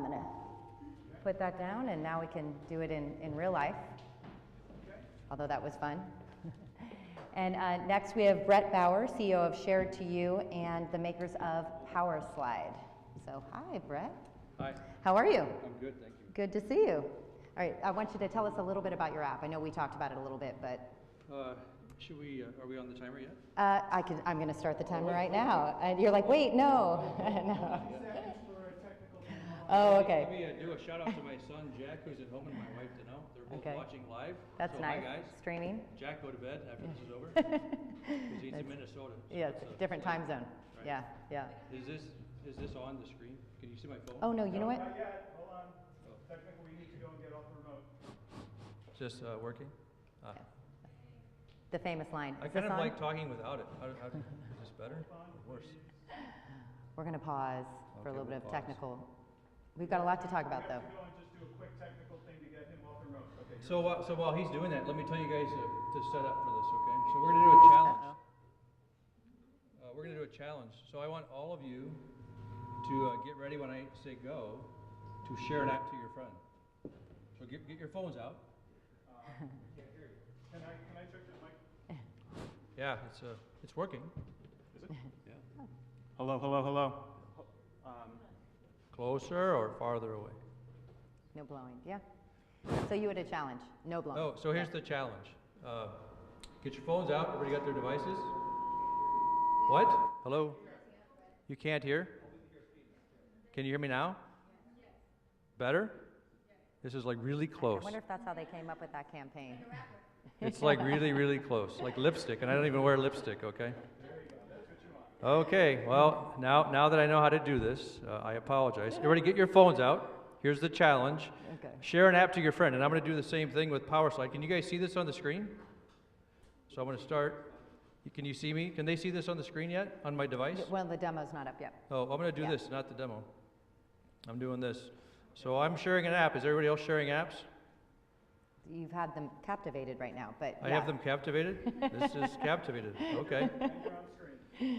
I'm going to put that down, and now we can do it in real life, although that was fun. And next we have Brett Bauer, CEO of Share It To You and the makers of Powerslyde. So hi, Brett. Hi. How are you? I'm good, thank you. Good to see you. All right, I want you to tell us a little bit about your app. I know we talked about it a little bit, but... Should we, are we on the timer yet? I'm going to start the timer right now. And you're like, wait, no. No. Oh, okay. Let me do a shout out to my son, Jack, who's at home, and my wife, Danelle. They're both watching live. That's so nice. Hi, guys. Streaming. Jack, go to bed after this is over. Because he's in Minnesota. So yeah, it's a different time zone. Right. Yeah, yeah. Is this on the screen? Can you see my phone? Oh, no, you know what? Not yet. Hold on. Technically, we need to go and get off the remote. Is this working? Okay. The famous line. I kind of like talking without it. Is this better or worse? We're going to pause for a little bit of pause. technical. We've got a lot to talk about, though. We have to go and just do a quick technical thing to get him off the remote. Okay. So while he's doing that, let me tell you guys to set up for this, okay? So we're going to do a challenge. We're going to do a challenge. So I want all of you to get ready when I say go to share an app to your friend. So get your phones out. Can't hear you. Can I check the mic? Yeah, it's working. Is it? Yeah. Hello, hello, hello. Closer or farther away? No blowing. Yeah. So you had a challenge. No blowing. Oh, so here's the challenge. Get your phones out. Everybody got their devices? What? Hello? You can't hear? Can you hear me now? Better? This is like really close. I wonder if that's how they came up with that campaign. It's like really, really close, like lipstick, and I don't even wear lipstick, okay? Okay, well, now that I know how to do this, I apologize. Everybody get your phones out. Here's the challenge. Okay. Share an app to your friend, and I'm going to do the same thing with Powerslyde. Can you guys see this on the screen? So I'm going to start. Can you see me? Can they see this on the screen yet, on my device? Well, the demo's not up yet. Oh, I'm going to do this, not the demo. I'm doing this. So I'm sharing an app. Is everybody else sharing apps? You've had them captivated right now, but I have them captivated? This is captivated. Okay.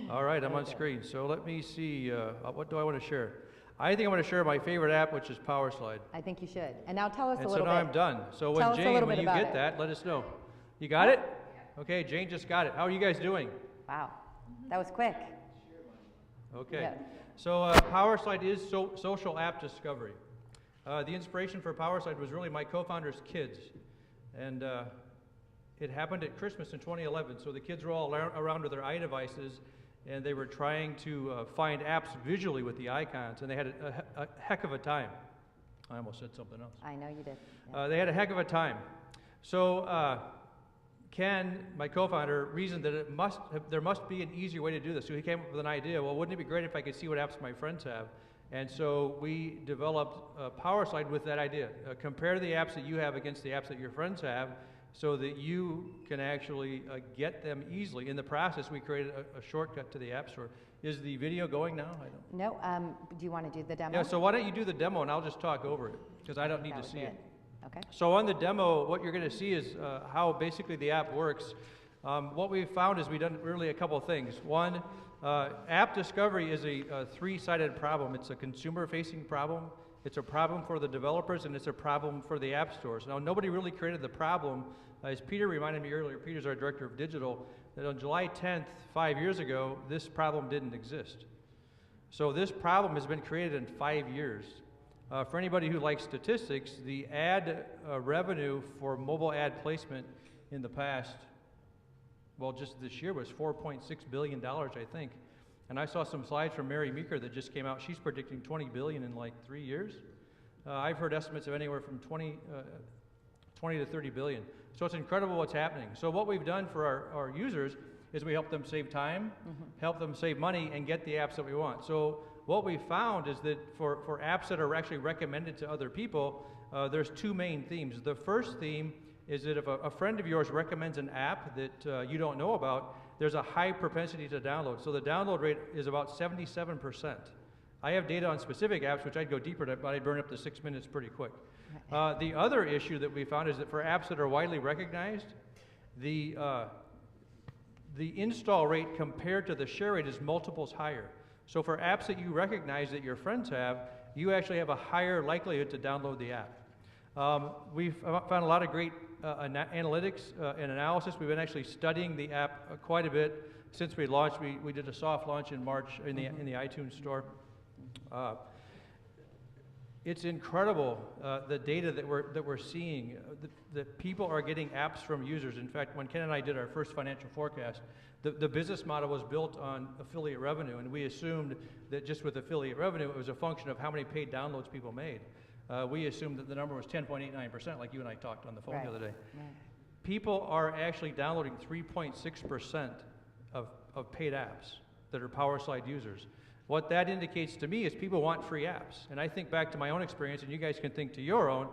All right, I'm on screen. So let me see. What do I want to share? I think I want to share my favorite app, which is Powerslyde. I think you should. And now tell us a And little so bit. now I'm done. So Tell when us a Jane, little when bit you about get it. that, let us know. You got it? Okay, Jane just got it. How are you guys doing? Wow, that was quick. Okay. Yeah. So Powerslyde is social app discovery. The inspiration for Powerslyde was really my co-founder's kids. And it happened at Christmas in 2011. So the kids were all around with their iDevices, and they were trying to find apps visually with the icons, and they had a heck of a time. I almost said something else. I know you did. Yeah. They had a heck of a time. So Ken, my co-founder, reasoned that there must be an easier way to do this. So he came up with an idea. Well, wouldn't it be great if I could see what apps my friends have? And so we developed Powerslyde with that idea. Compare the apps that you have against the apps that your friends have, so that you can actually get them easily. In the process, we created a shortcut to the App Store. Is the video going now? I don't. No. Do you want to do the demo? Yeah. So why don't you do the demo, and I'll just talk over it, because I don't need to see it. Okay. So on the demo, what you're going to see is how basically the app works. What we've found is we've done really a couple of things. One, app discovery is a three-sided problem. It's a consumer-facing problem, it's a problem for the developers, and it's a problem for the app stores. Now, nobody really created the problem. As Peter reminded me earlier, Peter's our director of digital, that on July 10th, 5 years ago, this problem didn't exist. So this problem has been created in 5 years. For anybody who likes statistics, the ad revenue for mobile ad placement in the past, well, just this year was $4.6 billion, I think. And I saw some slides from Mary Meeker that just came out. She's predicting $20 billion in like 3 years. I've heard estimates of anywhere from 20 to 30 billion. So it's incredible what's happening. So what we've done for our users is we help them save time, help them save money, and get the apps that we want. So what we found is that for apps that are actually recommended to other people, there's two main themes. The first theme is that if a friend of yours recommends an app that you don't know about, there's a high propensity to download. So the download rate is about 77%. I have data on specific apps, which I'd go deeper, but I'd burn up to 6 minutes pretty quick. The other issue that we found is that for apps that are widely recognized, the install rate compared to the share rate is multiples higher. So for apps that you recognize that your friends have, you actually have a higher likelihood to download the app. We've found a lot of great analytics and analysis. We've been actually studying the app quite a bit since we launched. We did a soft launch in March in the iTunes store. It's incredible the data that we're seeing. That people are getting apps from users. In fact, when Ken and I did our first financial forecast, the business model was built on affiliate revenue, and we assumed that just with affiliate revenue, it was a function of how many paid downloads people made. We assumed that the number was 10.89%, like you and I talked on the phone the other day. Right. People are actually downloading 3.6% of paid apps that are Powerslyde users. What that indicates to me is people want free apps. And I think back to my own experience, and you guys can think to your own.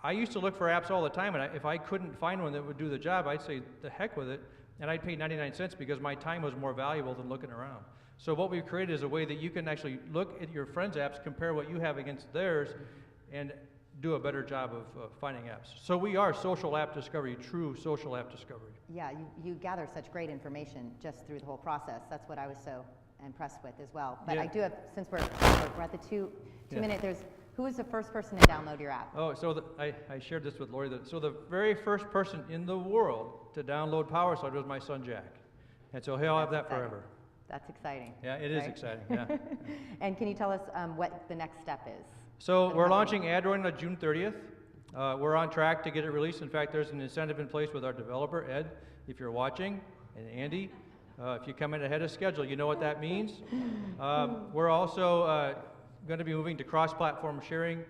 I used to look for apps all the time, and if I couldn't find one that would do the job, I'd say, the heck with it, and I'd pay 99 cents because my time was more valuable than looking around. So what we've created is a way that you can actually look at your friends' apps, compare what you have against theirs, and do a better job of finding apps. So we are social app discovery, true social app discovery. Yeah, you gather such great information just through the whole process. That's what I was so impressed with as well. But I do have, since we're at the two minute, who was the first person to download your app? Oh, so I shared this with Laurie. So the very first person in the world to download Powerslyde was my son Jack. And so he'll have that exciting. forever. That's exciting. Yeah, it is exciting, yeah. And can you tell us what the next step is? So we're launching Android on June 30th. We're on track to get it released. In fact, there's an incentive in place with our developer, Ed, if you're watching, and Andy. If you come in ahead of schedule, you know what that means. We're also going to be moving to cross-platform sharing.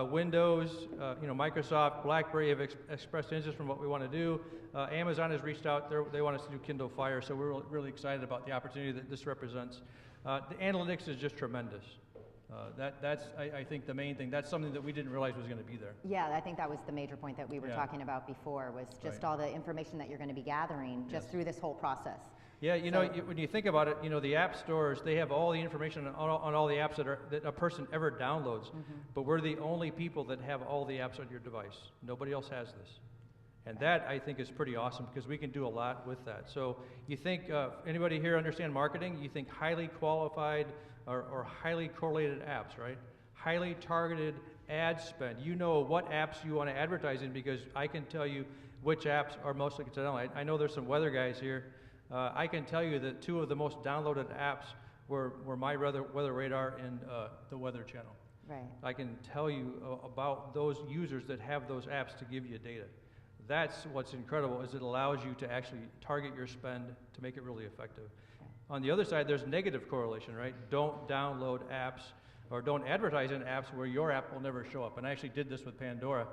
Windows, Microsoft, BlackBerry have expressed interest from what we want to do. Amazon has reached out. They want us to do Kindle Fire, so we're really excited about the opportunity that this represents. The analytics is just tremendous. That's I think the main thing. That's something that we didn't realize was going to be there. Yeah, I think that was the major point that we were talking about before, was just all the information that you're going to be gathering just through this whole process. Yeah, when you think about it, the app stores, they have all the information on all the apps that a person ever downloads, but we're the only people that have all the apps on your device. Nobody else has this. And that, I think, is pretty awesome because we can do a lot with that. So you think, anybody here understand marketing? You think highly qualified or highly correlated apps, right? Highly targeted ad spend. You know what apps you want to advertise in because I can tell you which apps are most likely to download. I know there's some weather guys here. I can tell you that two of the most downloaded apps were my weather radar and the Weather Channel. Right. I can tell you about those users that have those apps to give you data. That's what's incredible, is it allows you to actually target your spend to make it really effective. Okay. On the other side, there's negative correlation, right? Don't download apps or don't advertise in apps where your app will never show up. And I actually did this with Pandora.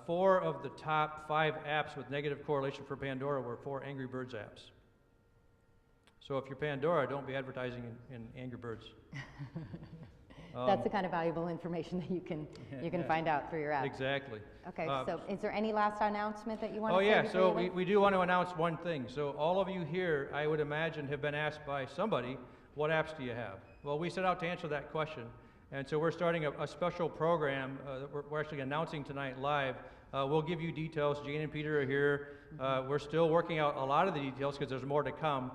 4 of the top 5 apps with negative correlation for Pandora were 4 Angry Birds apps. So if you're Pandora, don't be advertising in Angry Birds. That's the kind of valuable information that you can find out through your app. Exactly. Okay, so is there any last announcement that you want to say? Oh yeah, so we do want to announce one thing. So all of you here, I would imagine, have been asked by somebody, what apps do you have? Well, we set out to answer that question. And so we're starting a special program that we're actually announcing tonight live. We'll give you details. Jane and Peter are here. We're still working out a lot of the details because there's more to come.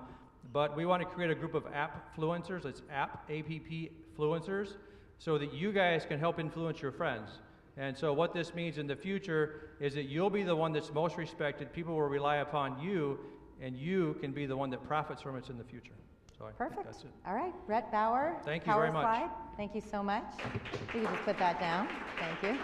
But we want to create a group of app-fluencers. It's app-fluencers, so that you guys can help influence your friends. And so what this means in the future is that you'll be the one that's most respected. People will rely upon you, and you can be the one that profits from it in the future. So Perfect. That's it. All right, Brett Bauer. Thank you very much. Thank you so much. You can just put that down. Thank you.